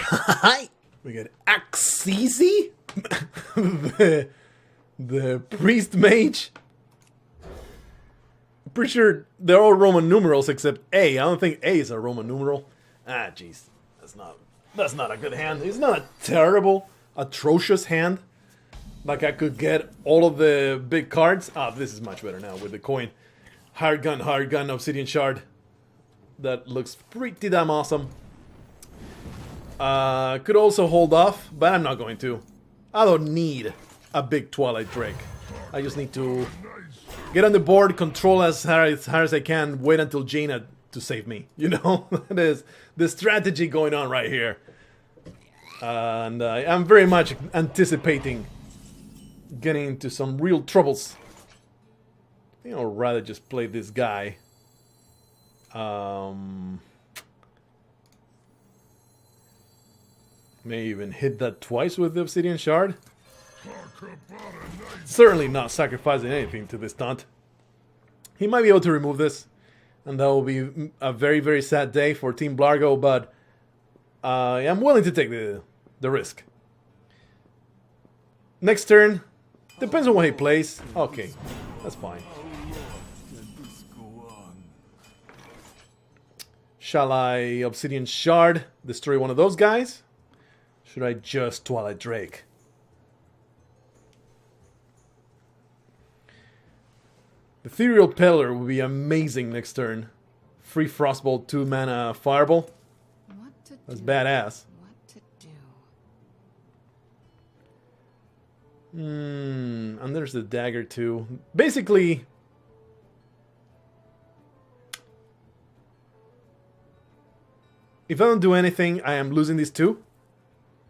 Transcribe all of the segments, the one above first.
Hi! We got Axizi, the priest mage. I'm pretty sure they're all Roman numerals except A. I don't think A is a Roman numeral. Ah, jeez. That's not a good hand. It's not a terrible, atrocious hand. Like I could get all of the big cards. Ah, this is much better now with the coin. Hard gun, obsidian shard. That looks pretty damn awesome. Could also hold off, but I'm not going to. I don't need a big Twilight Drake. I just need to get on the board, control as hard as I can, wait until Jaina to save me. You know, that is the strategy going on right here. And I'm very much anticipating getting into some real troubles. I think I'd rather just play this guy. May even hit that twice with the obsidian shard. Certainly not sacrificing anything to this taunt. He might be able to remove this, and that will be a very, very sad day for Team Blargo, but I'm willing to take the risk. Next turn, depends on what he plays. Okay, that's fine. Shall I Obsidian Shard, destroy one of those guys? Should I just Twilight Drake? The Ethereal Peddler would be amazing next turn. Free Frostbolt, 2 mana Fireball. That's badass. And there's the dagger too. Basically, if I don't do anything, I am losing these two.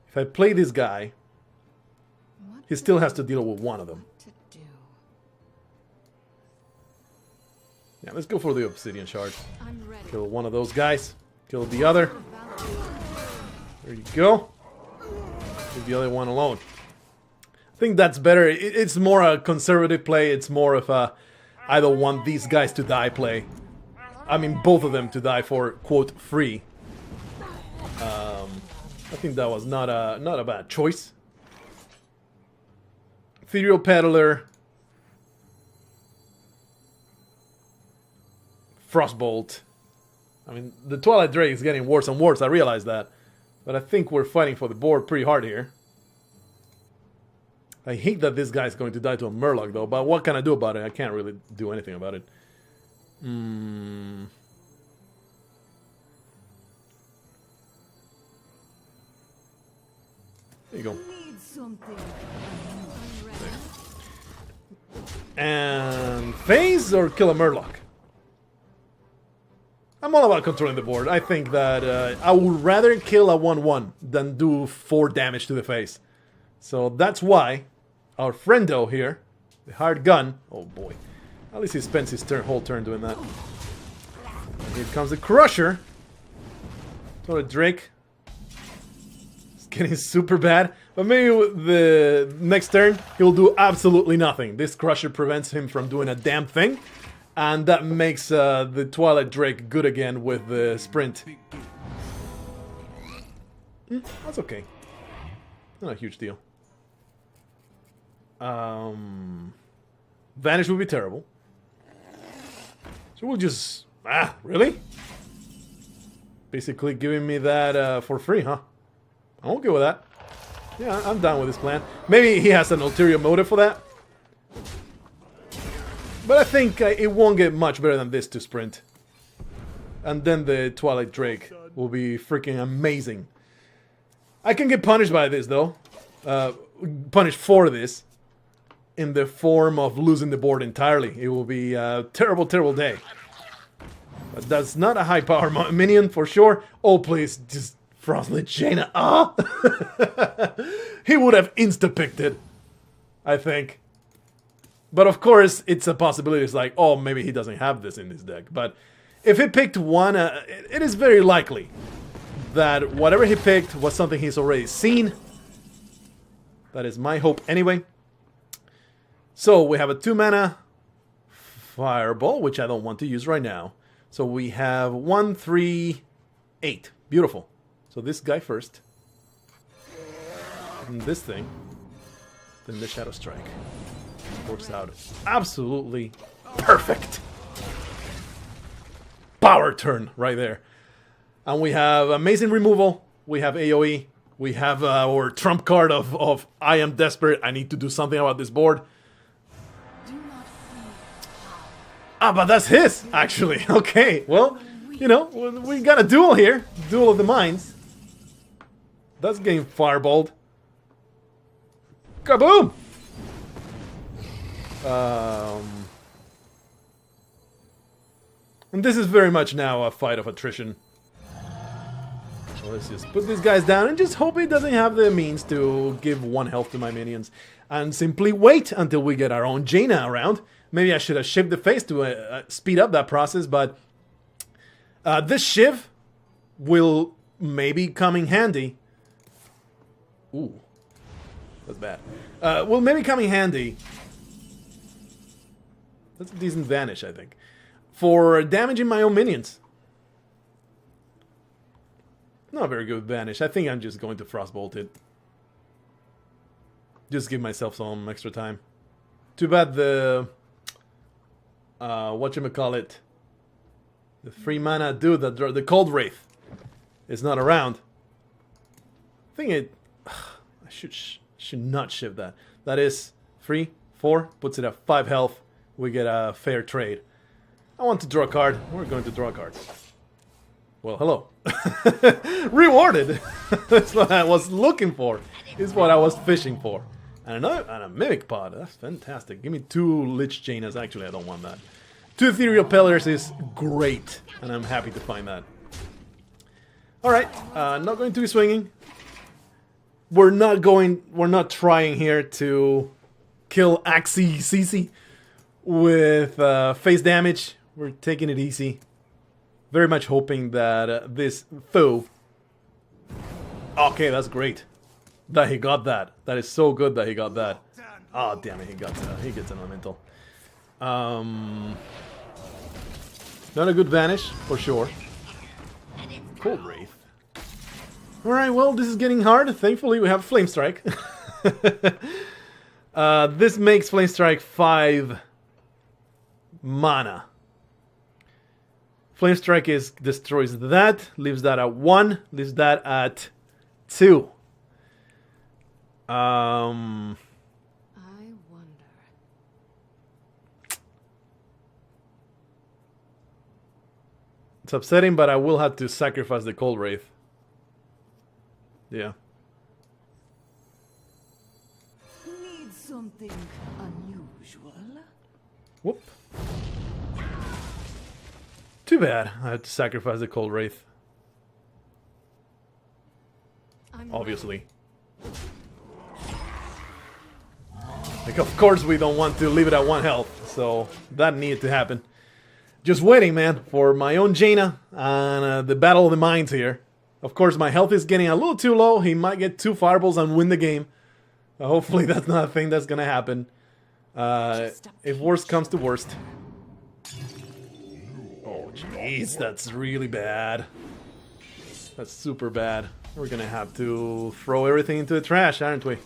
If I play this guy, he still has to deal with one of them. Yeah, let's go for the Obsidian Shard. Kill one of those guys. Kill the other. There you go. Leave the other one alone. I think that's better. It's more a conservative play. It's more of a I don't want these guys to die play. I mean, both of them to die for, quote, free. I think that was not a bad choice. Ethereal Peddler. Frostbolt. I mean, the Twilight Drake is getting worse and worse, I realize that. But I think we're fighting for the board pretty hard here. I hate that this guy's going to die to a Murloc, though. But what can I do about it? I can't really do anything about it. There you go. There. And phase or kill a Murloc? I'm all about controlling the board. I think that I would rather kill a 1-1 than do 4 damage to the face. So that's why our friendo here, the hard gun, oh boy, at least he spends his whole turn doing that. And here comes the Crusher. So the Drake is getting super bad, but maybe the next turn he'll do absolutely nothing. This Crusher prevents him from doing a damn thing, and that makes the Twilight Drake good again with the sprint. That's okay. Not a huge deal. Vanish would be terrible. So we'll just... really? Basically giving me that for free, huh? I'm okay with that. Yeah, I'm down with this plan. Maybe he has an ulterior motive for that. But I think it won't get much better than this to sprint. And then the Twilight Drake will be freaking amazing. I can get punished by this, though. Punished for this. In the form of losing the board entirely. It will be a terrible, terrible day. But that's not a high power minion for sure. Oh, please, just Frostlit Jaina. Ah! He would have insta-picked it, I think. But of course, it's a possibility. It's like, oh, maybe he doesn't have this in his deck. But if he picked one, it is very likely that whatever he picked was something he's already seen. That is my hope anyway. So we have a 2-mana Fireball, which I don't want to use right now. So we have 1, 3, 8. Beautiful. So this guy first. And this thing, then the Shadow Strike works out absolutely perfect. Power turn right there. And we have amazing removal. We have AoE. We have our trump card of I am desperate. I need to do something about this board. Ah, but that's his, actually. Okay, well, you know, we got a duel here. Duel of the minds. That's getting fireballed. Kaboom! And this is very much now a fight of attrition. So let's just put these guys down and just hope he doesn't have the means to give 1 health to my minions. And simply wait until we get our own Jaina around. Maybe I should have shivved the face to speed up that process, but this shiv will maybe come in handy. Ooh, that's bad. Will maybe come in handy. That's a decent vanish, I think, for damaging my own minions. Not a very good vanish. I think I'm just going to frostbolt it. Just give myself some extra time. Too bad the whatchamacallit, the 3 mana dude that the Cold Wraith is not around. I think it. I should not shift that. That is 3, 4, puts it at 5 health. We get a fair trade. I want to draw a card. We're going to draw a card. Well, hello. Rewarded. That's what I was looking for. Is what I was fishing for. And a Mimic Pod. That's fantastic. Give me 2 Lich Jainas. Actually, I don't want that. 2 Ethereal Pillars is great. And I'm happy to find that. Alright. Not going to be swinging. We're not trying here to kill Axie CC with face damage. We're taking it easy. Very much hoping that this foe... Okay, that's great. That he got that. That is so good that he got that. Oh, damn it, he gets an elemental. Not a good vanish, for sure. Cold Wraith. Alright, well, this is getting hard. Thankfully, we have Flame Strike. This makes Flame Strike 5 mana. Flame Strike destroys that, leaves that at 1, leaves that at 2. I wonder. It's upsetting, but I will have to sacrifice the Cold Wraith. Yeah. Need something unusual. Whoop. Too bad. I had to sacrifice the Cold Wraith. Obviously. Like, of course we don't want to leave it at 1 health, so that needed to happen. Just waiting, man, for my own Jaina and the Battle of the Minds here. Of course, my health is getting a little too low. He might get 2 fireballs and win the game. Hopefully that's not a thing that's gonna happen. If worst comes to worst. Oh, jeez, that's really bad. That's super bad. We're gonna have to throw everything into the trash, aren't we?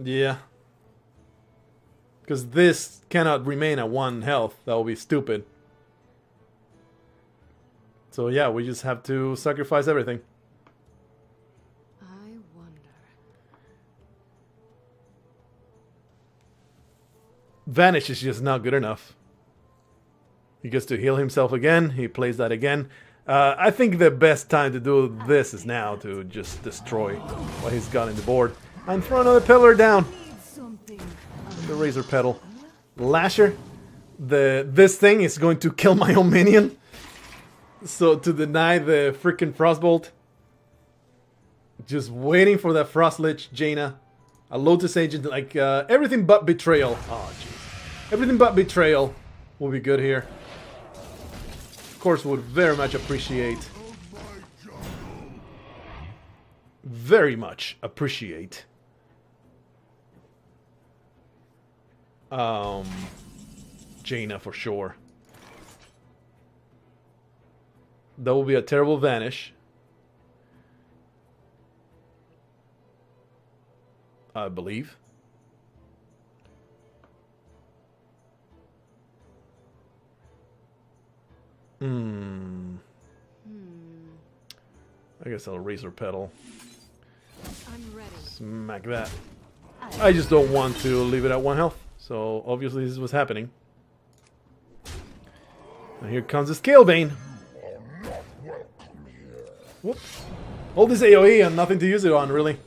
Yeah. Because this cannot remain at 1 health. That will be stupid. So yeah, we just have to sacrifice everything. I wonder. Vanish is just not good enough. He gets to heal himself again. He plays that again. I think the best time to do this is now to just destroy what he's got in the board. And throw another pillar down. The Razor Petal. Lasher. This thing is going to kill my own minion. So to deny the freaking Frostbolt. Just waiting for that Frost Lich Jaina. A Lotus Agent, like everything but Betrayal. Oh jeez. Everything but Betrayal will be good here. Of course, would very much appreciate. Very much appreciate. Jaina for sure. That will be a terrible vanish. I believe. I guess I'll razor pedal. I'm ready. Smack that. I just don't want to leave it at 1 health. So obviously this is what's happening. And here comes the Scalebane. Whoop. All this AoE and nothing to use it on, really.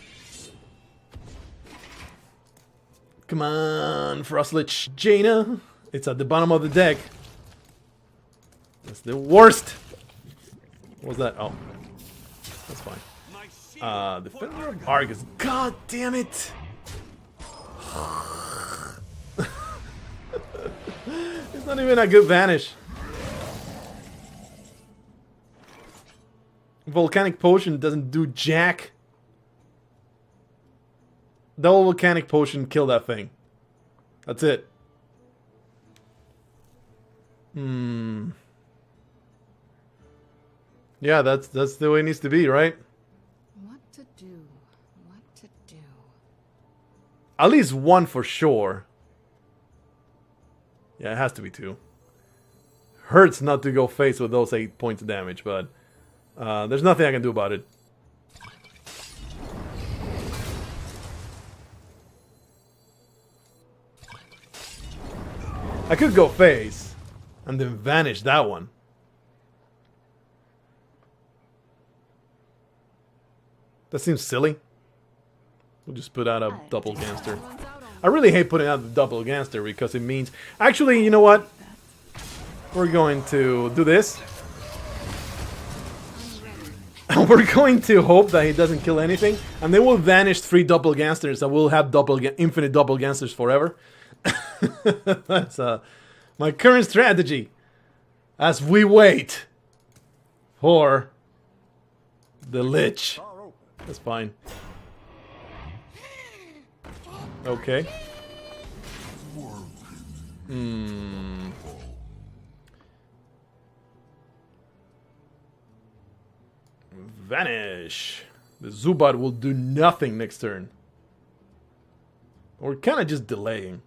Come on, Frostlich Jaina. It's at the bottom of the deck. That's the worst. What was that? Oh. That's fine. Defender of Argus. God damn it! It's not even a good vanish. Volcanic Potion doesn't do jack. Double Volcanic Potion, kill that thing. That's it. Yeah, that's the way it needs to be, right? What to do? What to do? At least 1 for sure. Yeah, it has to be 2. Hurts not to go face with those 8 points of damage, but there's nothing I can do about it. I could go face and then vanish that one. That seems silly. We'll just put out a double gangster. I really hate putting out the double gangster because it means... Actually, you know what? We're going to do this. And we're going to hope that he doesn't kill anything. And then we'll vanish 3 double gangsters and we'll have infinite double gangsters forever. That's my current strategy. As we wait for the Lich. That's fine. Okay. Vanish. The Zubat will do nothing next turn. Or kind of just delaying.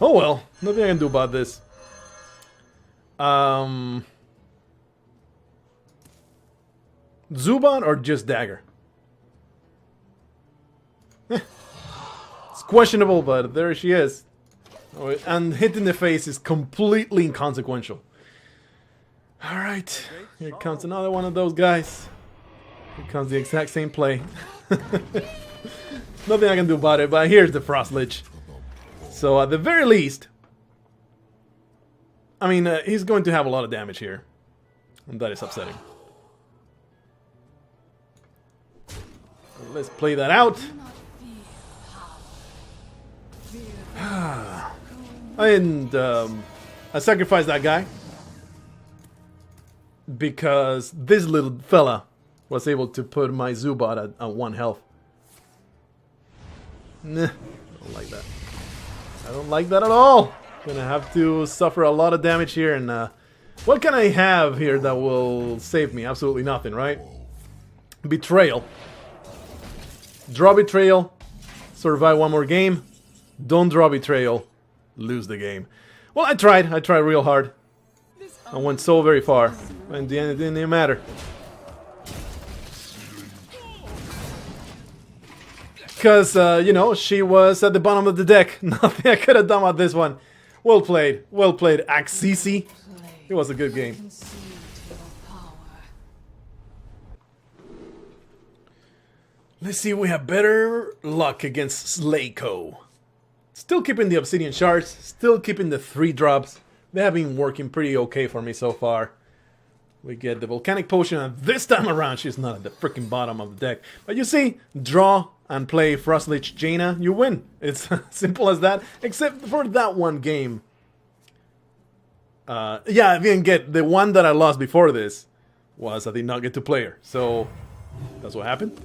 Oh well, nothing I can do about this. Zubat or just Dagger? It's questionable, but there she is. Oh, and hit in the face is completely inconsequential. Alright, here comes another one of those guys. Here comes the exact same play. Nothing I can do about it, but here's the Frost Lich. So at the very least, I mean, he's going to have a lot of damage here. And that is upsetting. Let's play that out. And I sacrificed that guy. Because this little fella was able to put my Zubat at 1 health. Nah, I don't like that. I don't like that at all. Gonna have to suffer a lot of damage here, and what can I have here that will save me? Absolutely nothing, right? Betrayal. Draw Betrayal. Survive 1 more game. Don't draw Betrayal. Lose the game. Well, I tried. I tried real hard. I went so very far. In the end, it didn't even matter. Because, you know, she was at the bottom of the deck. Nothing I could have done with this one. Well played. Well played, Axisi. It was a good game. Let's see if we have better luck against Slayko. Still keeping the Obsidian Shards. Still keeping the 3 drops. They have been working pretty okay for me so far. We get the Volcanic Potion, and this time around she's not at the freaking bottom of the deck. But you see, draw and play Frostlich Jaina, you win. It's simple as that, except for that one game. Yeah, I didn't get the one that I lost before this was I did not get to play her. So that's what happened.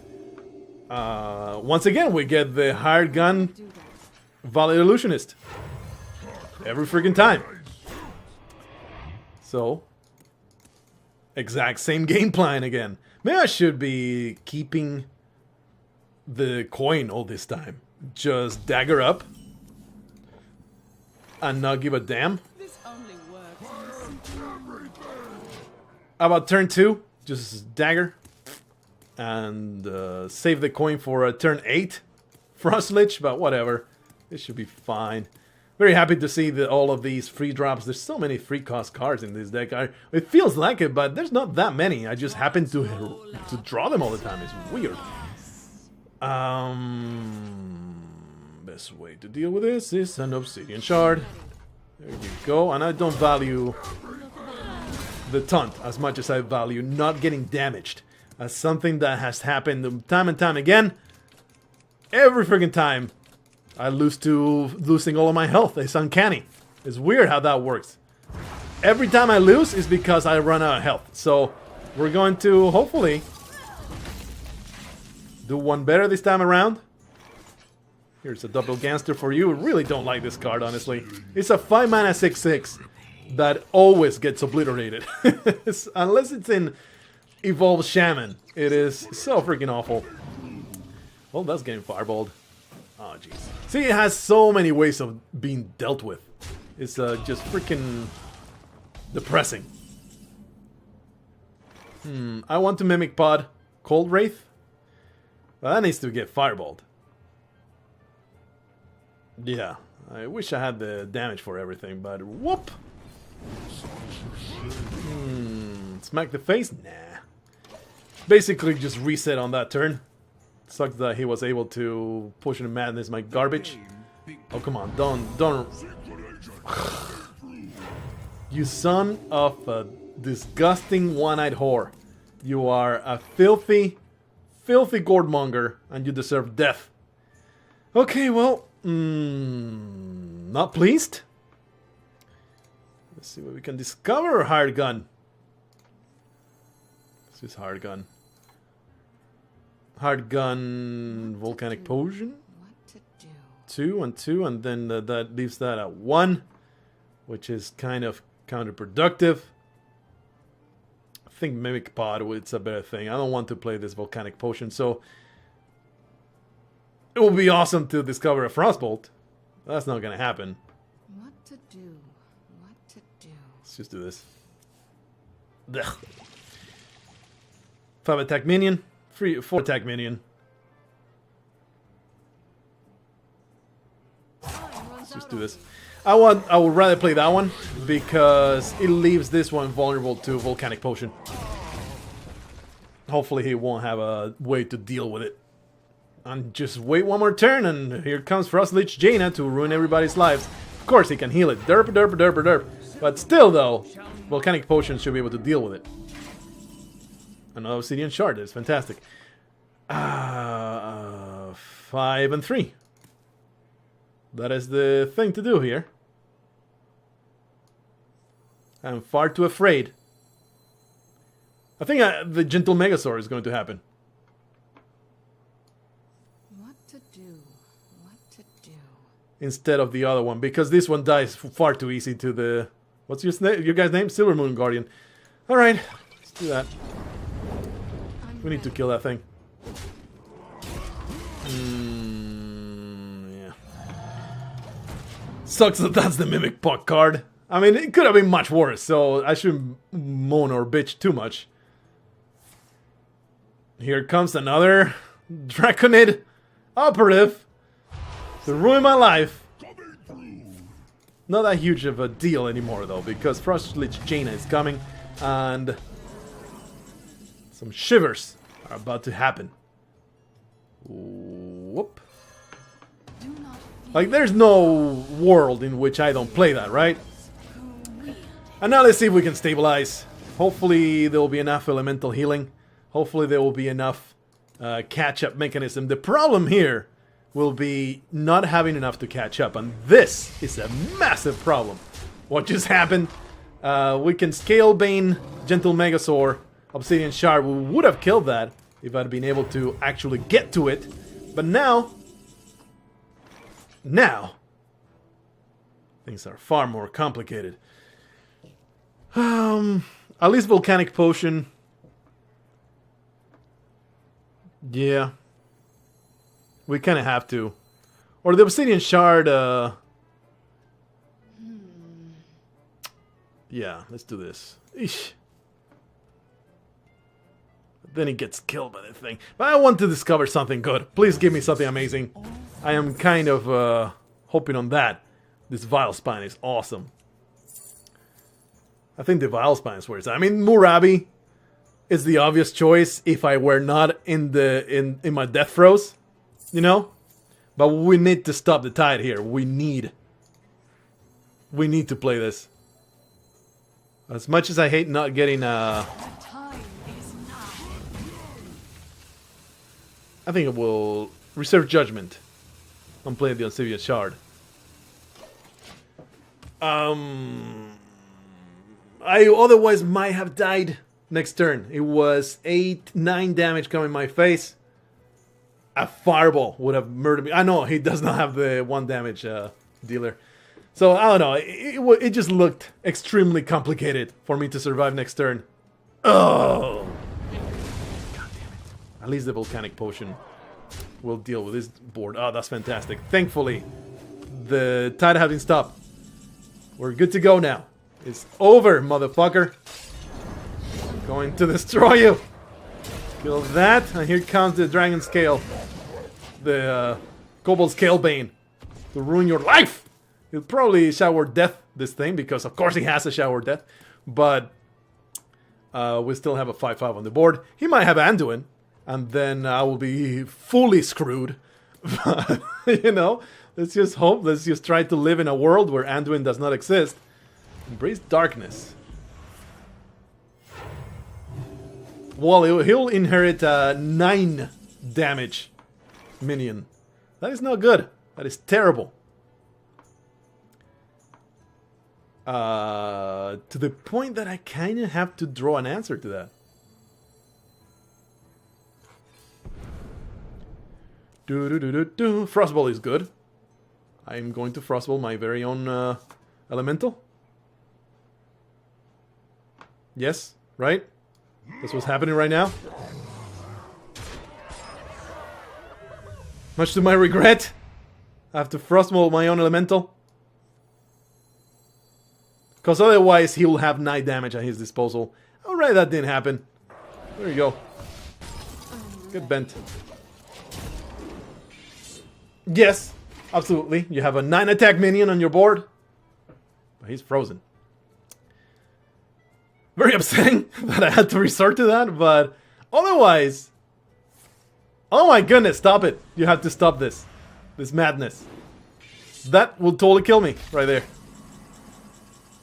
Once again, we get the hired gun Valid Illusionist. Every freaking time. So, exact same game plan again. Maybe I should be keeping the coin all this time. Just dagger up. And not give a damn. This only works. How about turn 2? Just dagger. And save the coin for turn 8. Frost Lich, but whatever. This should be fine. Very happy to see that all of these free drops. There's so many free cost cards in this deck. It feels like it, but there's not that many. I just happen to draw them all the time. It's weird. Best way to deal with this is an Obsidian Shard. There you go. And I don't value the taunt as much as I value not getting damaged. As something that has happened time and time again. Every freaking time I losing all of my health. It's uncanny. It's weird how that works. Every time I lose is because I run out of health. So we're going to hopefully do one better this time around. Here's a double Gangster for you. Really don't like this card, honestly. It's a 5-mana 6/6 that always gets obliterated. Unless it's in Evolved Shaman. It is so freaking awful. Well, that's getting fireballed. Oh, jeez. See, it has so many ways of being dealt with. It's just freaking depressing. I want to Mimic Pod Cold Wraith. Well, that needs to get fireballed. Yeah, I wish I had the damage for everything, but whoop! Smack the face? Nah. Basically just reset on that turn. Sucks that he was able to push in madness my garbage. Oh, come on, don't. You son of a disgusting one-eyed whore. You are a filthy gourdmonger, and you deserve death. Okay, well, not pleased. Let's see what we can discover. Hired gun. This is hard gun. Hard gun, volcanic potion. What to do? 2 and 2, and then that leaves that at 1, which is kind of counterproductive. I think Mimic Pod, it's a better thing. I don't want to play this volcanic potion, so it will be awesome to discover a Frostbolt. That's not gonna happen. What to do? What to do? Let's just do this. Ugh. 5 attack minion. 4 attack minion. Let's just do this. I would rather play that one because it leaves this one vulnerable to Volcanic Potion. Hopefully he won't have a way to deal with it. And just wait one more turn, and here comes Frost Lich Jaina to ruin everybody's lives. Of course he can heal it. Derp, derp, derp, derp. But still though, Volcanic Potion should be able to deal with it. Another Obsidian Shard, that's fantastic. 5 and 3. That is the thing to do here. I'm far too afraid. I think the Gentle Megasaur is going to happen. What to do? What to do? Instead of the other one, because this one dies far too easy to the... What's your guy's name? Silver Moon Guardian. Alright, let's do that. We need to kill that thing. Yeah. Sucks that that's the Mimic Puck card. I mean, it could have been much worse, so I shouldn't moan or bitch too much. Here comes another Draconid operative to ruin my life. Not that huge of a deal anymore, though, because Frost Lich Jaina is coming, and some shivers are about to happen. Whoop. Like, there's no world in which I don't play that, right? And now let's see if we can stabilize. Hopefully there will be enough elemental healing. Hopefully there will be enough catch-up mechanism. The problem here will be not having enough to catch up, and this is a massive problem. What just happened? We can Scale Bane, Gentle Megasaur, Obsidian Shard. We would have killed that if I'd been able to actually get to it. But now, Now, things are far more complicated. At least Volcanic Potion. Yeah. We kind of have to. Or the Obsidian Shard, yeah, let's do this. Eesh. Then he gets killed by the thing. But I want to discover something good. Please give me something amazing. I am kind of hoping on that. This Vile Spine is awesome. I think the Vile Spine is where it's at. I mean, Murabi is the obvious choice if I were not in my death throes, you know? But we need to stop the tide here. We need to play this. As much as I hate not getting I think it will reserve judgment on playing the Obsidian Shard. I otherwise might have died next turn. It was 8-9 damage coming my face. A fireball would have murdered me. I know he does not have the 1 damage dealer. So I don't know. It just looked extremely complicated for me to survive next turn. Oh! God damn it. At least the Volcanic Potion will deal with this board. Oh, that's fantastic. Thankfully, the tide has been stopped. We're good to go now. It's over, motherfucker. I'm going to destroy you. Kill that, and here comes the Dragon Scale. The Kobold Scalebane. To ruin your life! He'll probably shower death this thing, because of course he has a shower death. But we still have a 5-5 on the board. He might have Anduin, and then I will be fully screwed. But, you know, let's just hope. Let's just try to live in a world where Anduin does not exist. Embrace darkness. Well, he'll inherit a 9 damage minion. That is not good. That is terrible. To the point that I kind of have to draw an answer to that. Frostball is good. I'm going to Frostball my very own elemental. Yes, right? That's what's happening right now. Much to my regret, I have to Frostball my own elemental. Because otherwise he will have 9 damage at his disposal. Alright, that didn't happen. There you go. Get bent. Yes, absolutely. You have a 9 attack minion on your board. But he's frozen. Very upsetting that I had to resort to that, but otherwise... Oh my goodness, stop it. You have to stop this. This madness. That will totally kill me right there.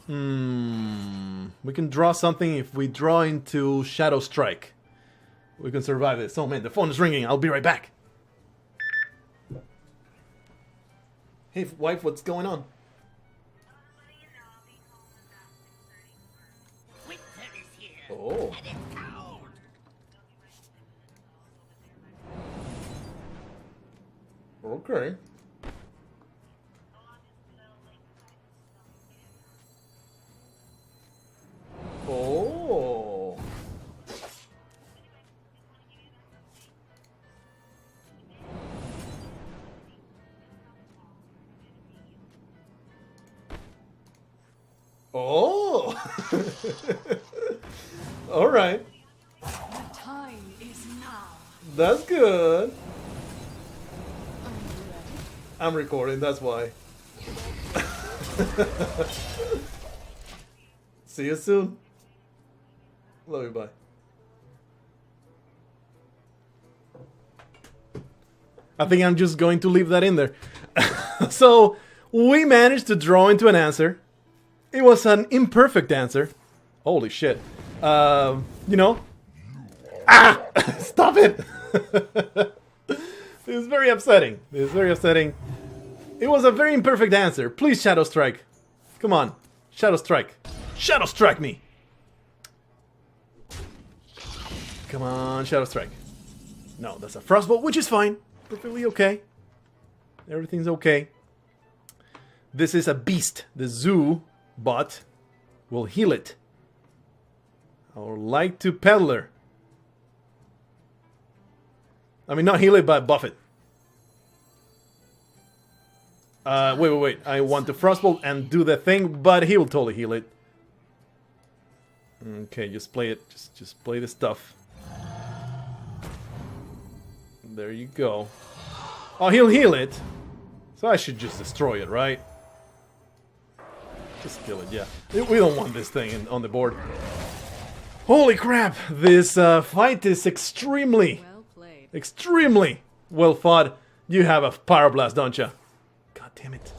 We can draw something if we draw into Shadow Strike. We can survive this. Oh man, the phone is ringing. I'll be right back. Hey wife, what's going on? Oh. Okay. Oh. Oh. All right. The time is now. That's good. Are you ready? I'm recording, that's why. See you soon. Love you, bye. I think I'm just going to leave that in there. So, we managed to draw into an answer. It was an imperfect answer. Holy shit. You know. Ah! Stop it! It was very upsetting. It was very upsetting. It was a very imperfect answer. Please Shadow Strike. Come on. Shadow Strike. Shadow Strike me! Come on, Shadow Strike. No, that's a Frostbolt, which is fine. Perfectly okay. Everything's okay. This is a beast. The zoo bot will heal it. I would like to peddler. I mean, not heal it, but buff it. Wait. I want to Frostbolt and do the thing, but he will totally heal it. Okay, just play it. Just play the stuff. There you go. Oh, he'll heal it. So I should just destroy it, right? Just kill it, yeah. We don't want this thing on the board. Holy crap! This fight is extremely well fought. You have a Pyroblast, don't you? God damn it.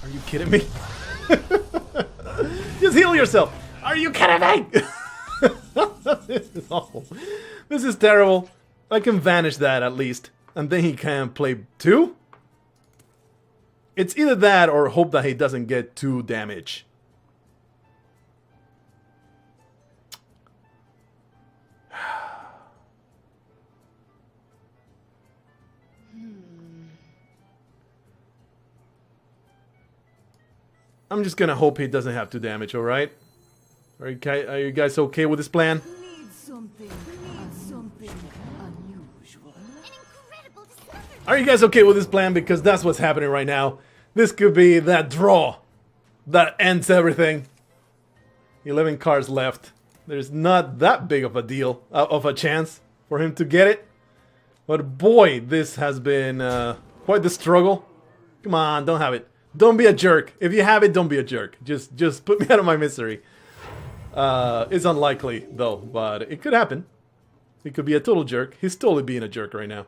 Are you kidding me? Just heal yourself! Are you kidding me? This is awful. This is terrible. I can vanish that at least. And then he can play 2? It's either that or hope that he doesn't get 2 damage. I'm just gonna hope he doesn't have 2 damage, alright? Are you guys okay with this plan? Are you guys okay with this plan? Because that's what's happening right now. This could be that draw that ends everything. 11 cards left. There's not that big of a deal, of a chance for him to get it. But boy, this has been quite the struggle. Come on, don't have it. Don't be a jerk. If you have it, don't be a jerk. Just put me out of my misery. It's unlikely, though, but it could happen. He could be a total jerk. He's totally being a jerk right now.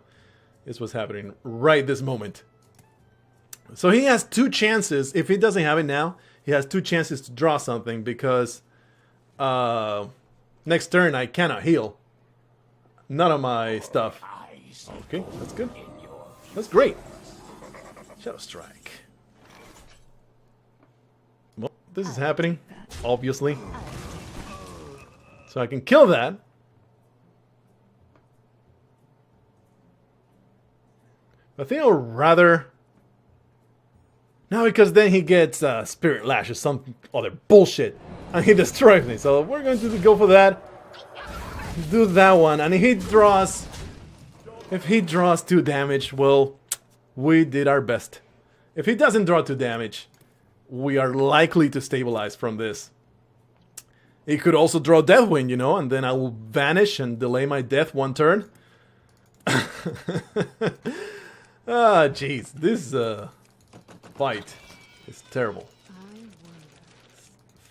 Is what's happening right this moment. So he has 2 chances. If he doesn't have it now, he has 2 chances to draw something because next turn I cannot heal. None of my stuff. Okay, that's good. That's great. Shadow Strike. Well, this is happening, obviously. So I can kill that. I think I would rather... No, because then he gets Spirit Lash or some other bullshit. And he destroys me. So we're going to go for that. Do that one. And if he draws... If he draws 2 damage, well, we did our best. If he doesn't draw 2 damage, we are likely to stabilize from this. He could also draw Deathwind, you know, and then I will vanish and delay my death 1 turn. Ah, jeez, this fight is terrible.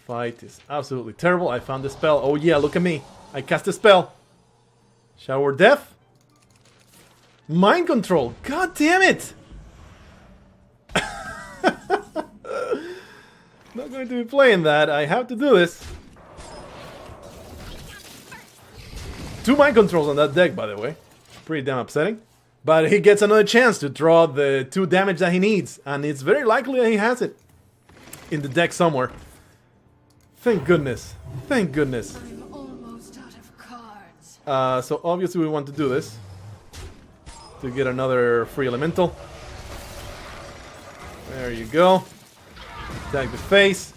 Fight is absolutely terrible. I found the spell. Oh yeah, look at me. I cast a spell. Shower Death. Mind Control. God damn it. Not going to be playing that. I have to do this. 2 Mind Controls on that deck, by the way. Pretty damn upsetting. But he gets another chance to draw the 2 damage that he needs. And it's very likely that he has it in the deck somewhere. Thank goodness. Thank goodness. I'm almost out of cards. So obviously we want to do this. To get another free elemental. There you go. Attack the face.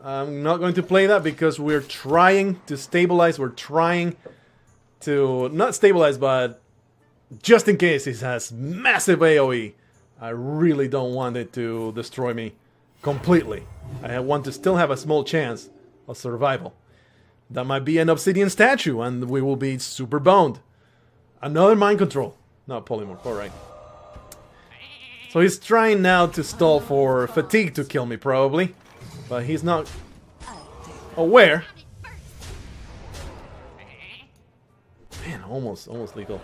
I'm not going to play that because we're trying to stabilize. We're trying to not stabilize, but just in case he has massive AoE, I really don't want it to destroy me completely. I want to still have a small chance of survival. That might be an obsidian statue and we will be super boned. Another mind control. Not polymorph, alright. So he's trying now to stall for fatigue to kill me probably. But he's not aware. Man, almost lethal.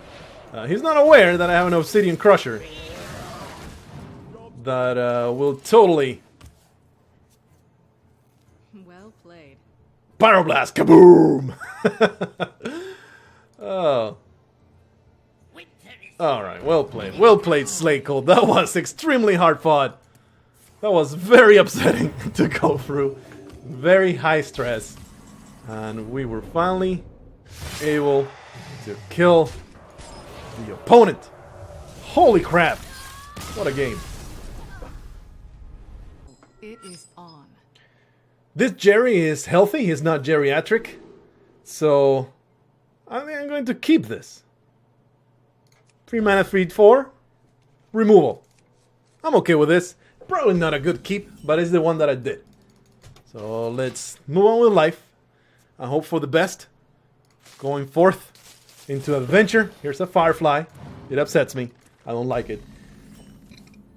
He's not aware that I have an Obsidian Crusher that will totally... Well played. Pyroblast! Kaboom! Oh. Alright, well played. Well played, Slaycold. That was extremely hard fought. That was very upsetting to go through. Very high stress. And we were finally able to kill the opponent. Holy crap. What a game. It is on. This Jerry is healthy. He's not geriatric. So, I think I'm going to keep this. 3 mana, 3/4. Removal. I'm okay with this. Probably not a good keep, but it's the one that I did. So, let's move on with life. I hope for the best. Going forth into adventure. Here's a Firefly. It upsets me. I don't like it.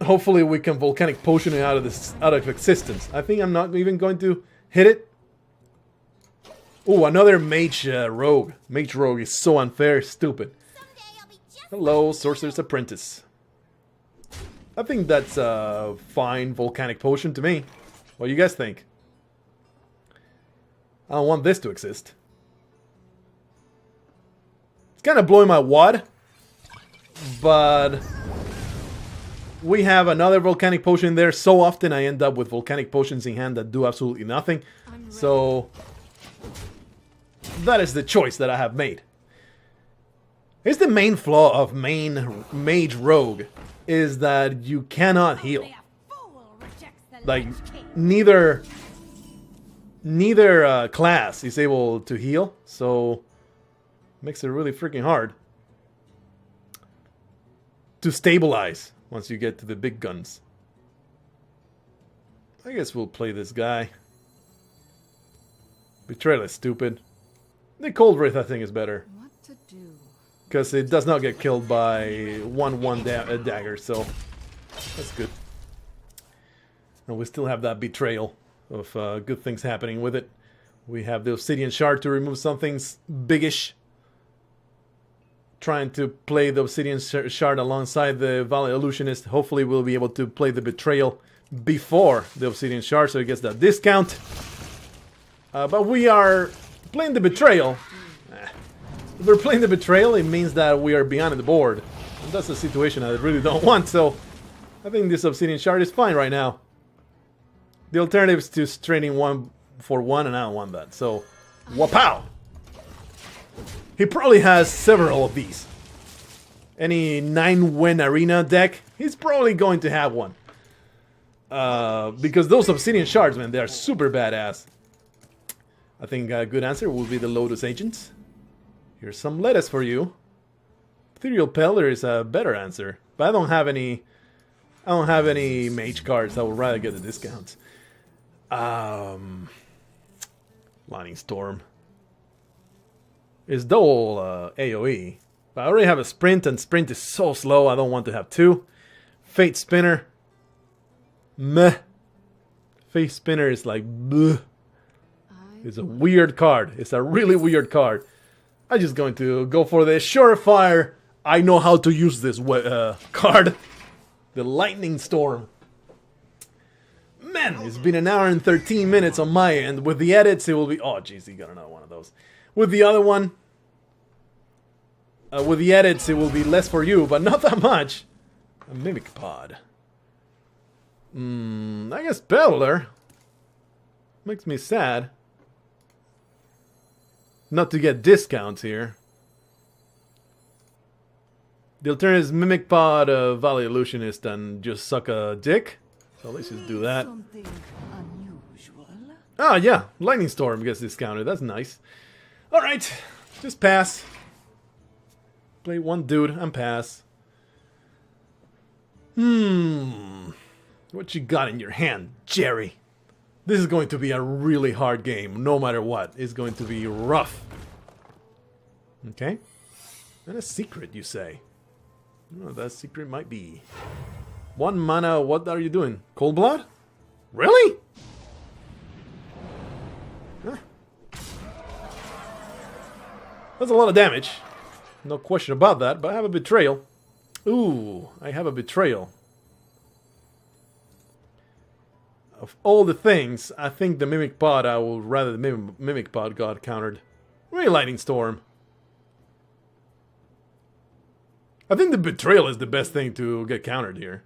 Hopefully we can volcanic potion it out of existence. I think I'm not even going to hit it. Oh, another mage rogue. Mage rogue is so unfair, stupid. Hello, sorcerer's apprentice. I think that's a fine volcanic potion to me. What do you guys think? I don't want this to exist. It's kind of blowing my wad, but we have another volcanic potion there. So often I end up with volcanic potions in hand that do absolutely nothing. So that is the choice that I have made. Here's the main flaw of mage rogue is that you cannot heal. Like neither class is able to heal, so makes it really freaking hard to stabilize once you get to the big guns. I guess we'll play this guy. Betrayal is stupid. The Cold Wraith I think is better. What to do? Because it does not get killed by 1/1 dagger, so that's good. And we still have that betrayal of good things happening with it. We have the Obsidian Shard to remove something's biggish. Trying to play the Obsidian Shard alongside the Valley Illusionist. Hopefully we'll be able to play the Betrayal before the Obsidian Shard, so it gets that discount. But we are playing the Betrayal. If we're playing the Betrayal, it means that we are behind the board. And that's a situation I really don't want, so I think this Obsidian Shard is fine right now. The alternative is to straining 1 for 1, and I don't want that, so wapow! He probably has several of these. Any 9-win arena deck, he's probably going to have one. Because those Obsidian Shards, man, they are super badass. I think a good answer will be the Lotus Agents. Here's some lettuce for you. Ethereal Peddler is a better answer, but I don't have any mage cards. I would rather get the discounts. Lightning Storm is double AoE, but I already have a sprint, and sprint is so slow. I don't want to have 2. Fate Spinner, meh. Fate Spinner is like bleh. It's a weird card. It's a really weird card. I'm just going to go for the surefire. I know how to use this card. The Lightning Storm. Man, it's been 1 hour and 13 minutes on my end. With the edits, it will be... Oh, jeez, you got another one of those. With the other one... with the edits, it will be less for you, but not that much. A Mimic Pod. I guess Peddler. Makes me sad. Not to get discounts here. The alternative is Mimic Pod, Valley Illusionist, and just suck a dick. So let's just do that. Ah, yeah. Lightning Storm gets discounted. That's nice. Alright. Just pass. Play one dude and pass. What you got in your hand, Jerry? This is going to be a really hard game, no matter what. It's going to be rough. Okay. And a secret, you say? Oh, that secret might be... 1 mana, what are you doing? Cold Blood? Really? Huh. That's a lot of damage. No question about that, but I have a Betrayal. Ooh, I have a Betrayal. Of all the things, I think the Mimic Pod, I would rather the Mimic Pod got countered. Maybe Lightning Storm. I think the Betrayal is the best thing to get countered here.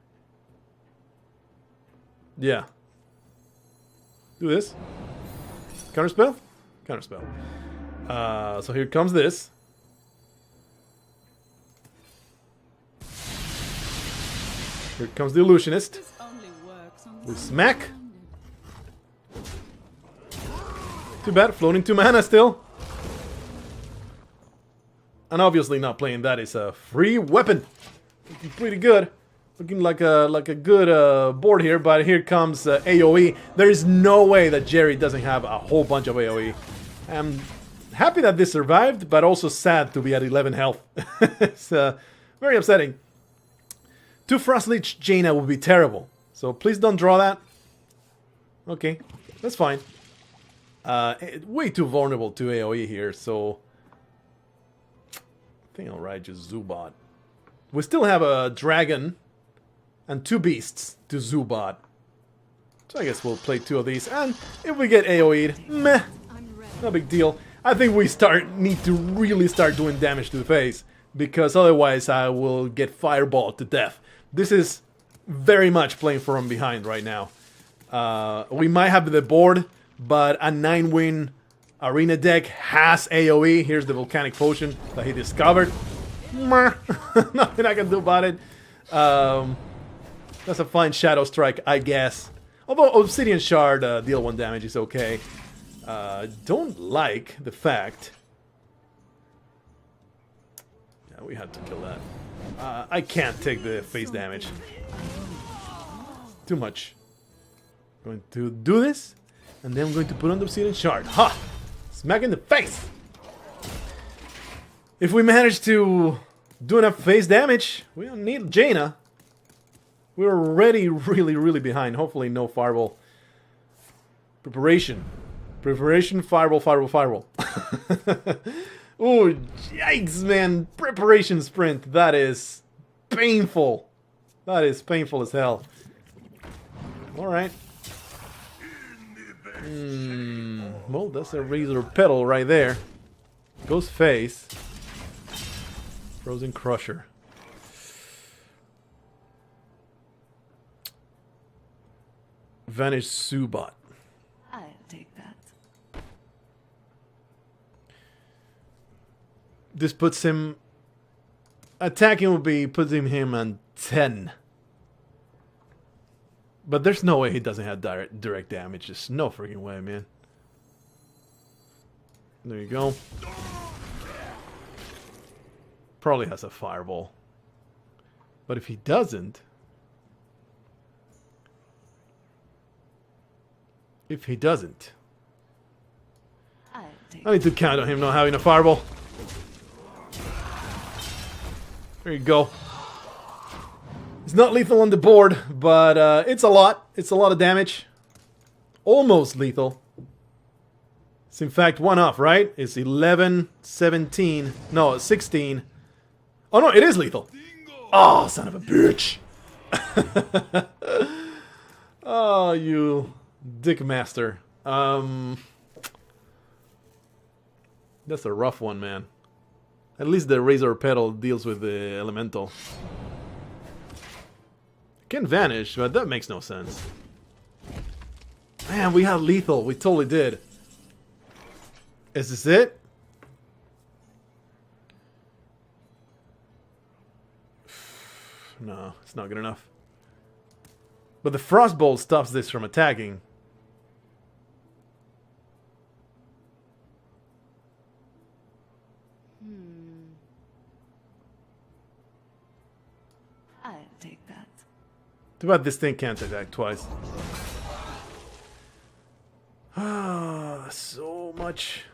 Yeah. Do this. Counterspell? Counterspell. So here comes this. Here comes the Illusionist. We smack. Too bad, floating 2 mana still. And obviously not playing that is a free weapon. Looking pretty good. Looking like a good board here, but here comes AoE. There is no way that Jerry doesn't have a whole bunch of AoE. I'm happy that this survived, but also sad to be at 11 health. It's very upsetting. 2 Frostleech Jaina would be terrible. So please don't draw that. Okay, that's fine. Way too vulnerable to AoE here, so I think I'll ride just Zubat. We still have a dragon and 2 beasts to Zubat. So I guess we'll play 2 of these, and if we get AoE'd, meh, no big deal. I think we need to really start doing damage to the face, because otherwise I will get fireballed to death. This is very much playing from behind right now. We might have the board, but a 9-win arena deck has AoE. Here's the volcanic potion that he discovered. Nothing I can do about it. That's a fine shadow strike, I guess. Although Obsidian Shard deal 1 damage is okay. Don't like the fact... Yeah, we had to kill that. I can't take the face damage. Too much. I'm going to do this, and then I'm going to put on the Obsidian Shard. Ha! Smack in the face! If we manage to do enough face damage, we don't need Jaina. We're already really behind. Hopefully no fireball. Preparation. Preparation, fireball, fireball, fireball. Oh, yikes, man. Preparation sprint. That is painful. That is painful as hell. Alright. Well, that's a razor petal right there. Goes face. Frozen Crusher. Vanish Zubat. I'll take that. This puts him... Attacking would be putting him on 10. But there's no way he doesn't have direct damage. Just no freaking way, man. There you go. Probably has a fireball. But if he doesn't... If he doesn't... I need to count on him not having a fireball. There you go. It's not lethal on the board, but it's a lot. It's a lot of damage. Almost lethal. It's in fact 1 off, right? It's 11, 17, no, 16. Oh no, it is lethal. Oh, son of a bitch. Oh, you dick master. That's a rough one, man. At least the Razor Petal deals with the Elemental. Can vanish, but that makes no sense. Man, we had lethal. We totally did. Is this it? No, it's not good enough. But the Frostbolt stops this from attacking. I'll take that. Too bad this thing can't attack twice. Ah, so much.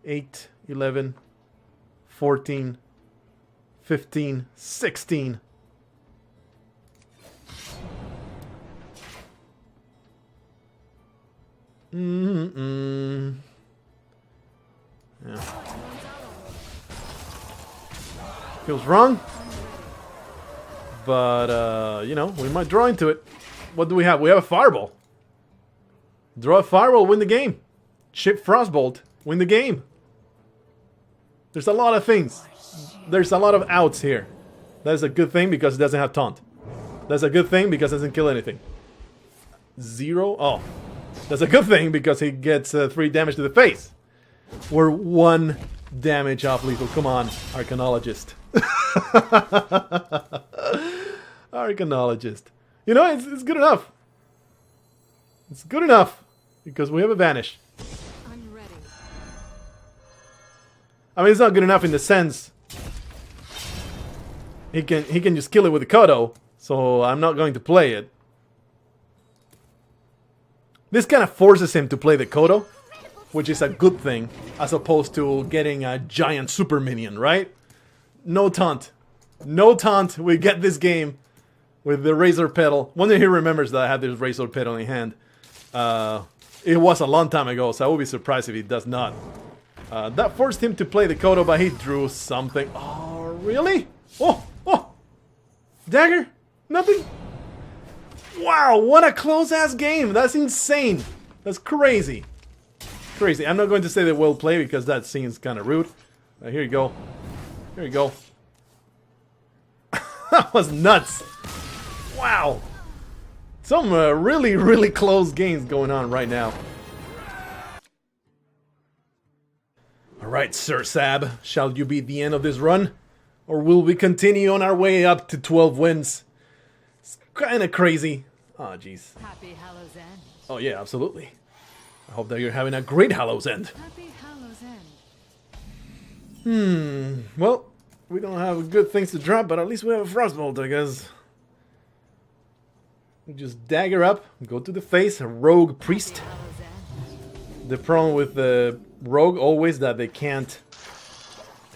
8, 11, 14, 15, 16. Yeah. Feels wrong. But, you know, we might draw into it. What do we have? We have a Fireball. Draw a Fireball, win the game. Chip Frostbolt, win the game. There's a lot of things. There's a lot of outs here. That's a good thing because it doesn't have Taunt. That's a good thing because it doesn't kill anything. 0? Oh. That's a good thing because he gets 3 damage to the face. We're 1 damage off lethal. Come on, Arcanologist. Arcanologist. You know, it's good enough. It's good enough because we have a vanish. I'm ready. I mean, it's not good enough in the sense he can just kill it with the Kodo, so I'm not going to play it. This kind of forces him to play the Kodo, which is a good thing, as opposed to getting a giant super minion, right? No taunt. No taunt. We get this game with the Razor Pedal. Wonder he remembers that I had this Razor Pedal in hand. It was a long time ago, so I would be surprised if he does not. That forced him to play the Kodo, but he drew something. Oh, really? Oh! Dagger? Nothing? Wow, what a close-ass game. That's insane. That's crazy. Crazy. I'm not going to say that well played because that seems kind of rude. Here you go. Here you go. That was nuts. Wow. Some really, really close games going on right now. Alright, Sir Sab. Shall you be the end of this run? Or will we continue on our way up to 12 wins? It's kind of crazy. Oh, jeez. Happy Hallows End. Oh, yeah, absolutely. I hope that you're having a great Hallows End. Happy Hallows End. Well, we don't have good things to drop, but at least we have a Frostbolt, I guess. We just dagger up, go to the face, a rogue priest. Hallows End. The problem with the rogue always that they can't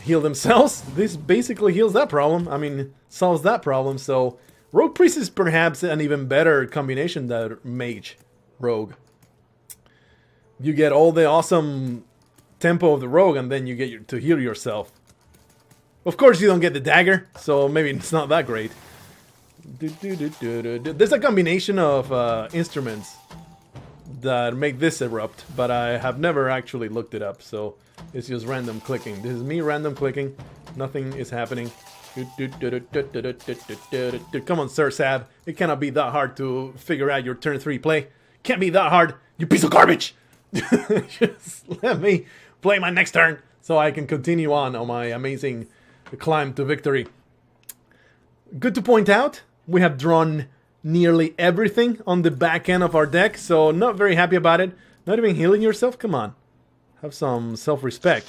heal themselves. This basically heals that problem. I mean, solves that problem. So rogue priest is perhaps an even better combination than mage rogue. You get all the awesome tempo of the rogue, and then you get to heal yourself. Of course, you don't get the dagger, so maybe it's not that great. There's a combination of instruments that make this erupt, but I have never actually looked it up, so it's just random clicking. This is me random clicking. Nothing is happening. Come on, Sir Sab. It cannot be that hard to figure out your turn 3 play. Can't be that hard, you piece of garbage! Just let me play my next turn so I can continue on my amazing climb to victory. Good to point out, we have drawn nearly everything on the back end of our deck, so not very happy about it. Not even healing yourself? Come on. Have some self-respect.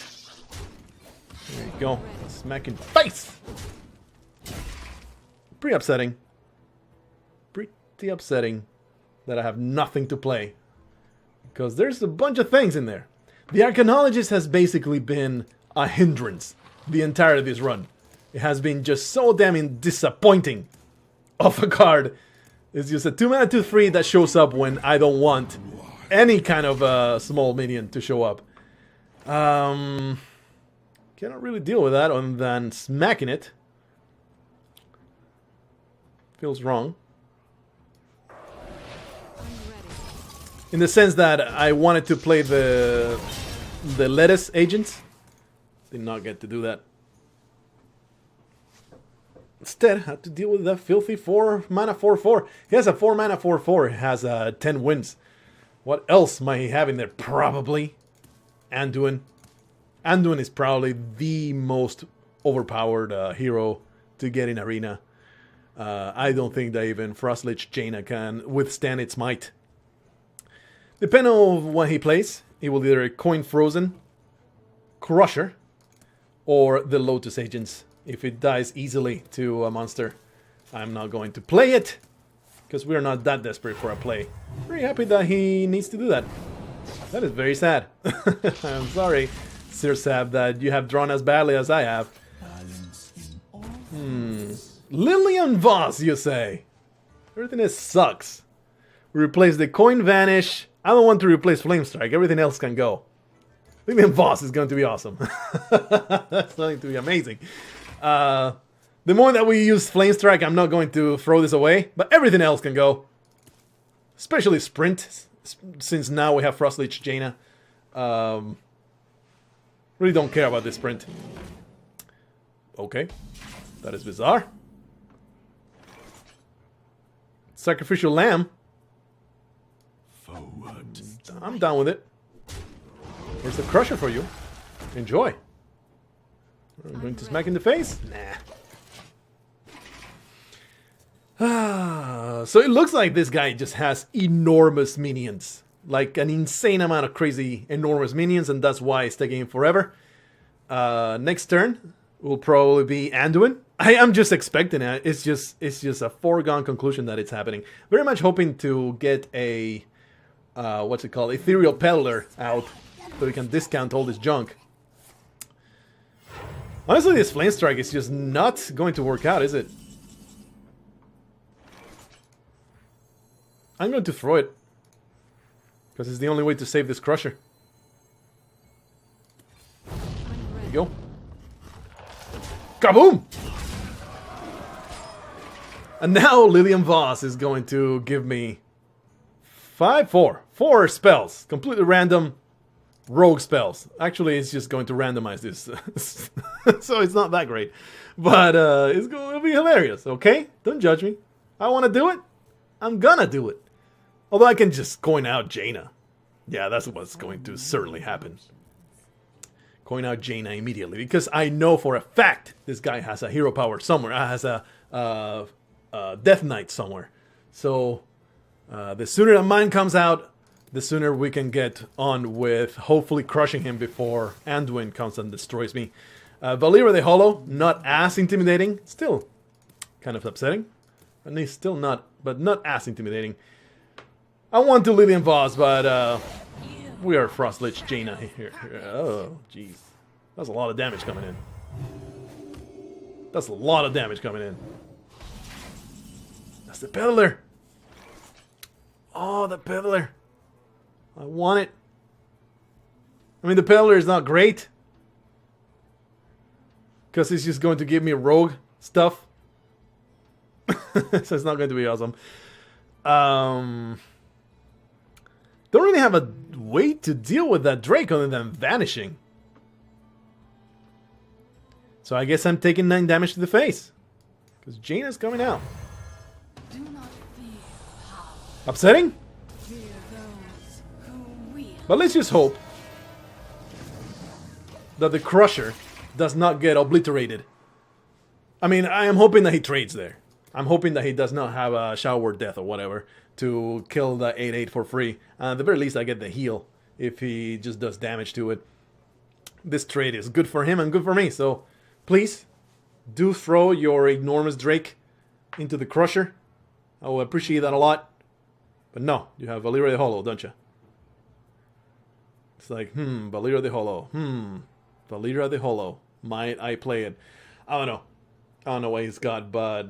There you go. Smack in the face! Pretty upsetting. Pretty upsetting that I have nothing to play. Because there's a bunch of things in there. The Arcanologist has basically been a hindrance the entire of this run. It has been just so damn disappointing of a card. It's just a 2-mana 2/3 that shows up when I don't want any kind of small minion to show up. Cannot really deal with that other than smacking it. Feels wrong. In the sense that I wanted to play the lettuce agents. Did not get to do that. Instead, had to deal with that filthy 4-mana 4/4. He has a 4-mana 4/4. He has 10 wins. What else might he have in there? Probably Anduin. Anduin is probably the most overpowered hero to get in Arena. I don't think that even Frostlich Jaina can withstand its might. Depending on what he plays, he will either coin Frozen, Crusher, or the Lotus Agents. If it dies easily to a monster, I'm not going to play it, because we're not that desperate for a play. Very happy that he needs to do that. That is very sad. I'm sorry, Sir Sab, that you have drawn as badly as I have. Lillian Voss, you say? Everything else sucks. We replace the coin vanish. I don't want to replace Flame Strike. Everything else can go. Lillian Voss is going to be awesome. That's going to be amazing. The moment that we use Flame Strike, I'm not going to throw this away. But everything else can go. Especially Sprint. Since now we have Frostlich Jaina. Really don't care about this Sprint. Okay. That is bizarre. Sacrificial Lamb. I'm down with it. Here's the Crusher for you. Enjoy. I'm going to smack in the face? Nah. So it looks like this guy just has enormous minions. Like an insane amount of crazy, enormous minions, and that's why it's taking him forever. Next turn will probably be Anduin. I am just expecting it. It's just a foregone conclusion that it's happening. Very much hoping to get a what's it called? Ethereal Peddler out so we can discount all this junk. Honestly, this Flame Strike is just not going to work out, is it? I'm going to throw it. Because it's the only way to save this Crusher. There you go. Kaboom! And now Lillian Voss is going to give me four spells. Completely random rogue spells. Actually, it's just going to randomize this. So it's not that great. But it's going to be hilarious, okay? Don't judge me. I want to do it. I'm gonna do it. Although I can just coin out Jaina. Yeah, that's what's going to certainly happen. Coin out Jaina immediately. Because I know for a fact this guy has a hero power somewhere. Has a Death Knight somewhere. So the sooner that mine comes out, the sooner we can get on with hopefully crushing him before Anduin comes and destroys me. Valera the Hollow, not as intimidating. Still kind of upsetting. And he's still not as intimidating. I want to Lillian Voss, but we are Frost Lich Jaina here. Oh, jeez. That's a lot of damage coming in. That's a lot of damage coming in. That's the Peddler. Oh, the Peddler. I want it. I mean, the Peddler is not great. Because he's just going to give me rogue stuff. So it's not going to be awesome. Don't really have a way to deal with that Drake other than vanishing. So I guess I'm taking 9 damage to the face. Because Jaina's coming out. Do not fear power. Upsetting? Fear those who wield. But let's just hope that the Crusher does not get obliterated. I mean, I am hoping that he trades there. I'm hoping that he does not have a Shower Word Death or whatever to kill the 8/8 for free. At the very least, I get the heal if he just does damage to it. This trade is good for him and good for me, so please do throw your enormous Drake into the Crusher. I will appreciate that a lot. But no, you have Valera the Hollow, don't you? It's like, Valera the Hollow. Valera the Hollow. Might I play it? I don't know. I don't know what he's got, but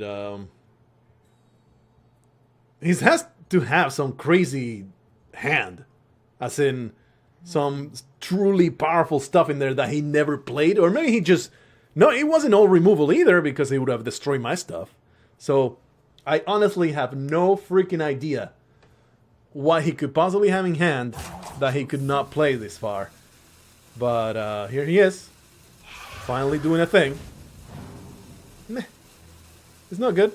he has to have some crazy hand. As in, some truly powerful stuff in there that he never played. Or maybe he just... No, it wasn't all removal either, because he would have destroyed my stuff. So, I honestly have no freaking idea what he could possibly have in hand that he could not play this far. But here he is. Finally doing a thing. Meh. It's not good.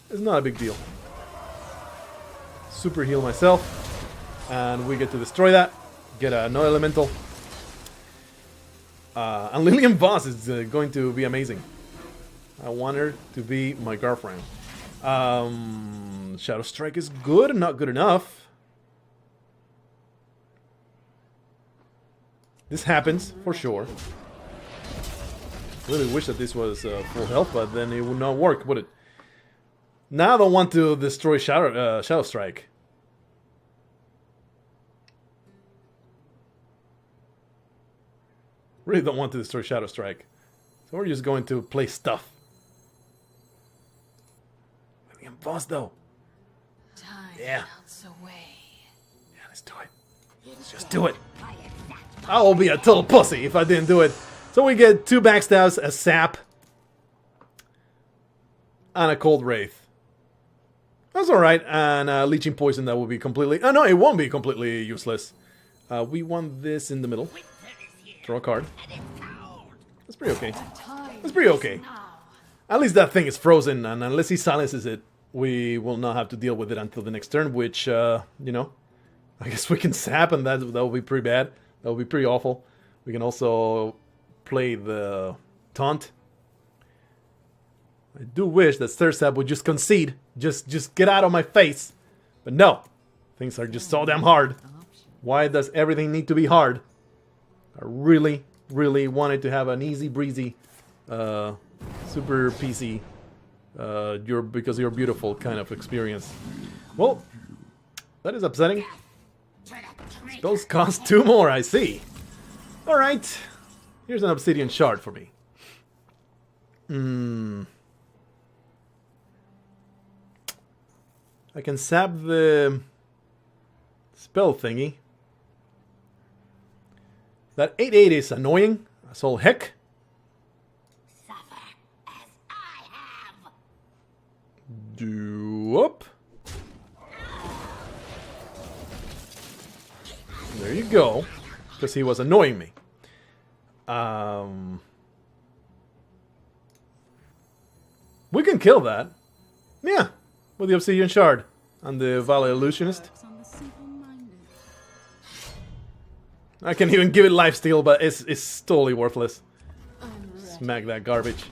It's not a big deal. Super heal myself. And we get to destroy that. Get a no elemental. And Lillian Voss is going to be amazing. I want her to be my girlfriend. Shadow Strike is good, not good enough. This happens, for sure. Really wish that this was full health, but then it would not work, would it? Now I don't want to destroy Shadow Strike. Really don't want to destroy Shadow Strike. So we're just going to play stuff. William Voss, though. Time Yeah. melts away. Yeah, let's do it. Let's just do it. I will be a total pussy if I didn't do it. So we get 2 backstabs, a sap, and a Cold Wraith. That's alright. And Leeching Poison, that will be completely... Oh no, it won't be completely useless. We want this in the middle. Draw a card. That's pretty okay. That's pretty okay. At least that thing is frozen, and unless he silences it, we will not have to deal with it until the next turn, which, you know, I guess we can sap, and that will be pretty bad. That will be pretty awful. We can also play the taunt. I do wish that Sersab would just concede. Just get out of my face. But no. Things are just so damn hard. Why does everything need to be hard? I really, really wanted to have an easy breezy, super PC, because you're beautiful kind of experience. Well, that is upsetting. Those cost 2 more, I see. Alright. Here's an obsidian shard for me. I can sap the spell thingy. That 8/8 is annoying as all heck. Suffer as I have. Do up. There you go. Because he was annoying me. We can kill that. Yeah. With the obsidian shard. And the Valley Illusionist. I can even give it lifesteal, but it's totally worthless. Smack that garbage.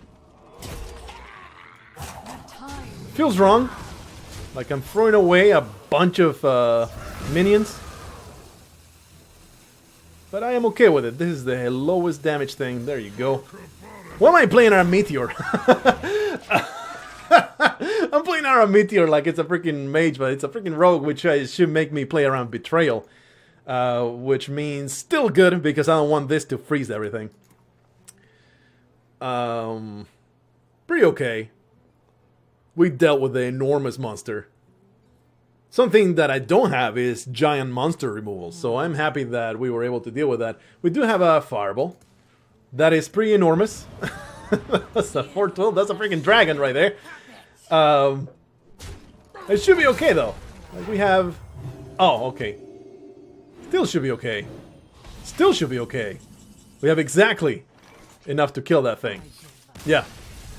Feels wrong. Like I'm throwing away a bunch of minions. But I am okay with it. This is the lowest damage thing. There you go. Why am I playing our Meteor? I'm playing our Meteor like it's a freaking mage, but it's a freaking rogue, which should make me play around Betrayal. Which means still good, because I don't want this to freeze everything. Pretty okay. We dealt with the enormous monster. Something that I don't have is giant monster removal, so I'm happy that we were able to deal with that. We do have a fireball. That is pretty enormous. That's a 412, that's a freaking dragon right there. It should be okay though. Like we have... Oh, okay. Still should be okay. Still should be okay. We have exactly enough to kill that thing. Yeah.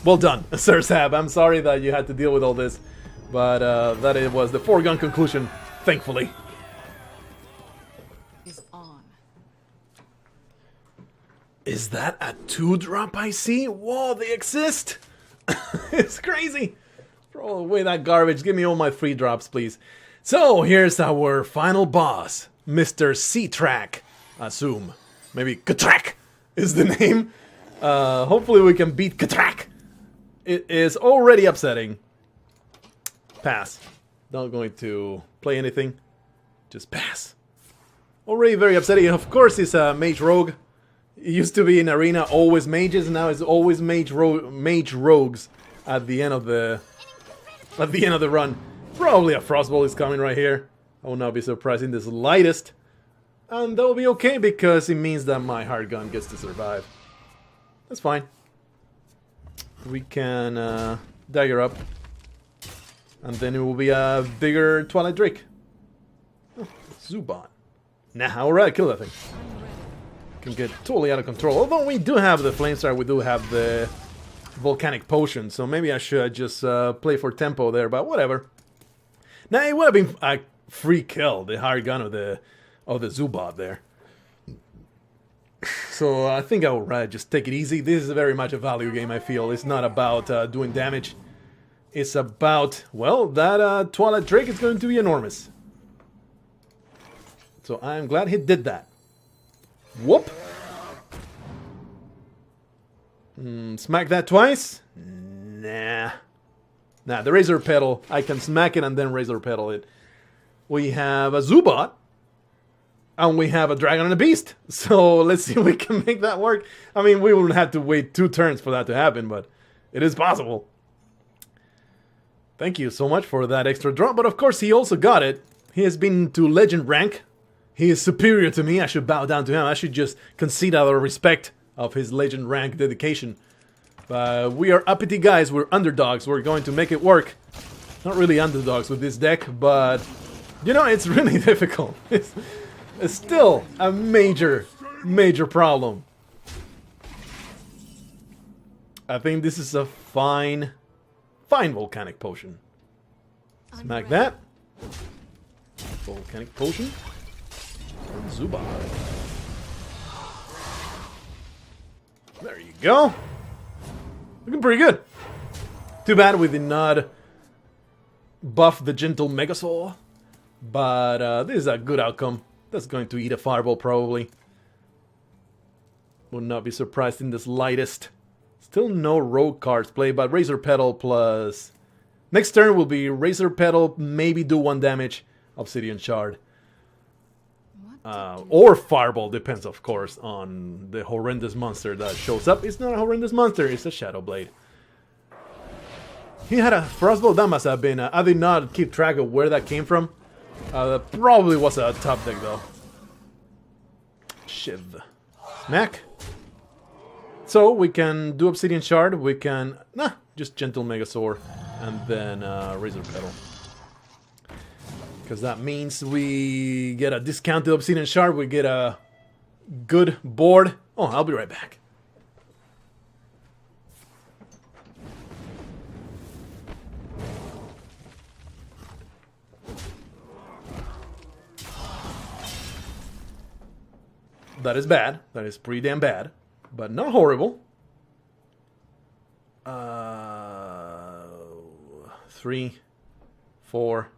Well done, Sir Sab. I'm sorry that you had to deal with all this. But that it was the foregone conclusion, thankfully. Is on. Is that a 2-drop I see? Whoa, they exist! It's crazy! Throw away that garbage. Give me all my 3 drops, please. So, here's our final boss. Mr. C-Track, I assume. Maybe Katrak is the name. Hopefully we can beat Katrak. It is already upsetting. Pass. Not going to play anything. Just pass. Already very upsetting. Of course, he's a mage rogue. It used to be in arena always mages, now it's always mage rogues at the end of the run. Probably a frostball is coming right here. I will not be surprised in the slightest. And that will be okay because it means that my hard gun gets to survive. That's fine. We can dagger up. And then it will be a bigger Twilight Drake. Oh, Zubat. Nah, alright, kill that thing. Can get totally out of control. Although we do have the Flamestar, we do have the Volcanic Potion. So maybe I should just play for tempo there, but whatever. Now it would have been a free kill, the hard gun of the Zubat there. So I think I will rather just take it easy. This is very much a value game, I feel. It's not about doing damage. It's about, well, that Twilight Drake is going to be enormous. So I'm glad he did that. Whoop! Smack that twice? Nah. Nah, the Razor Petal, I can smack it and then Razor Petal it. We have a Zubat. And we have a Dragon and a Beast. So let's see if we can make that work. I mean, we will have to wait 2 turns for that to happen, but it is possible. Thank you so much for that extra drop, but of course he also got it. He has been to legend rank. He is superior to me. I should bow down to him. I should just concede out of respect of his legend rank dedication. We are uppity guys. We're underdogs. We're going to make it work. Not really underdogs with this deck, but you know, it's really difficult. It's still a major problem. I think this is a fine Volcanic Potion. Smack that. Volcanic Potion. And Zubat. There you go. Looking pretty good. Too bad we did not buff the Gentle Megasaur. But this is a good outcome. That's going to eat a Fireball probably. Would not be surprised in the slightest. Still no rogue cards played, but Razor Petal plus... Next turn will be Razor Petal, maybe do 1 damage, Obsidian Shard. Or Fireball, depends of course on the horrendous monster that shows up. It's not a horrendous monster, it's a Shadow Blade. He had a Frostbolt, that must have been... I did not keep track of where that came from. That probably was a top deck though. Shiv. Smack. So we can do Obsidian Shard, we can... just Gentle Megasaur, and then Razor Petal. Because that means we get a discounted Obsidian Shard, we get a good board. Oh, I'll be right back. That is bad. That is pretty damn bad. But not horrible. 3, 4.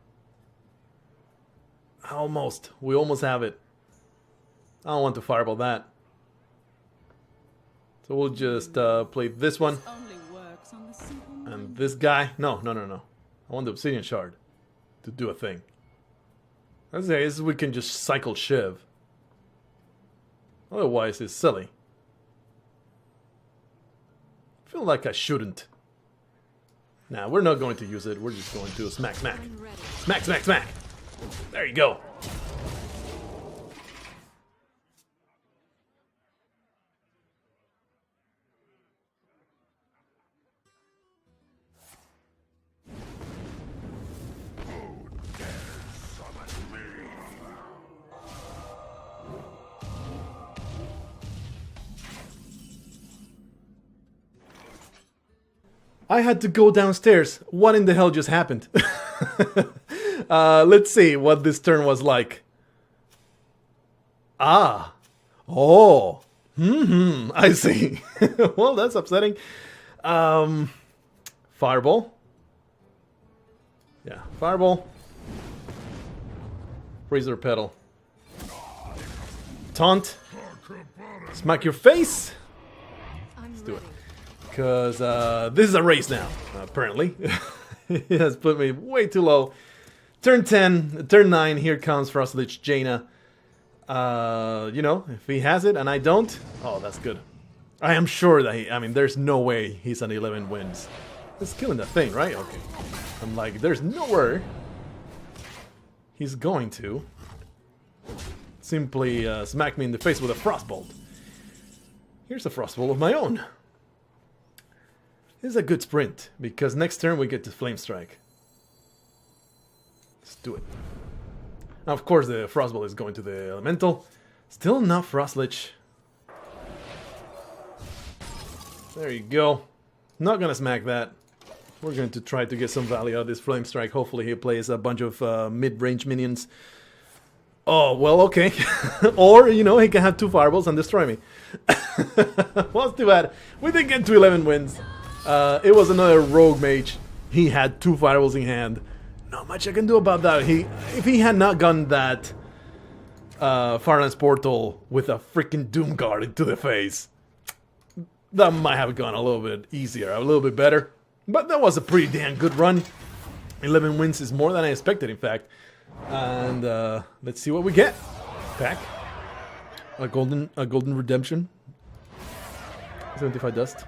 Almost. We almost have it. I don't want to Fireball that. So we'll just play this one. And this guy. No. I want the Obsidian Shard to do a thing. Let's say we can just cycle Shiv. Otherwise, it's silly. I feel like I shouldn't. Nah, we're not going to use it. We're just going to smack. Smack. There you go. I had to go downstairs. What in the hell just happened? Let's see what this turn was like. Oh. I see. Well, that's upsetting. Fireball. Yeah, Fireball. Razor Petal. Taunt. Smack your face. Let's do it. Because this is a race now, apparently. He has put me way too low. Turn 10, turn 9, here comes Frostlich Jaina. You know, if he has it and I don't, oh, that's good. I am sure that I mean, there's no way he's on 11 wins. He's killing the thing, right? Okay. I'm like, there's nowhere he's going to simply smack me in the face with a Frostbolt. Here's a Frostbolt of my own. This is a good sprint, because next turn we get to Flame Strike. Let's do it. Now, of course, the Frostbolt is going to the Elemental. Still not Frostlich. There you go. Not gonna smack that. We're going to try to get some value out of this Flame Strike. Hopefully he plays a bunch of mid-range minions. Oh, well, okay. Or, you know, he can have 2 Fireballs and destroy me. Well, it's too bad. We did get to 11 wins. It was another Rogue Mage. He had 2 Fireballs in hand. Not much I can do about that. If he had not gotten that Farlands Portal with a freaking Doom Guard into the face, that might have gone a little bit easier, a little bit better. But that was a pretty damn good run. 11 wins is more than I expected, in fact. And let's see what we get. Pack. A golden redemption. 75 dust.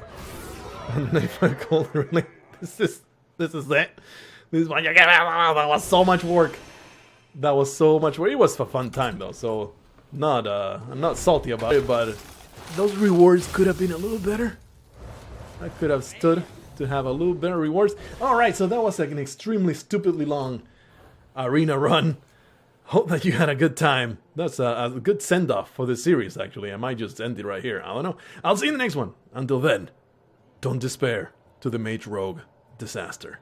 95 gold, really? This is it. This is what you get. That was so much work. That was so much work. It was a fun time though, so I'm not salty about it, but those rewards could have been a little better. I could have stood to have a little better rewards. Alright, so that was like an extremely stupidly long arena run. Hope that you had a good time. That's a good send-off for this series, actually. I might just end it right here. I don't know. I'll see you in the next one. Until then, don't despair to the Mage Rogue disaster.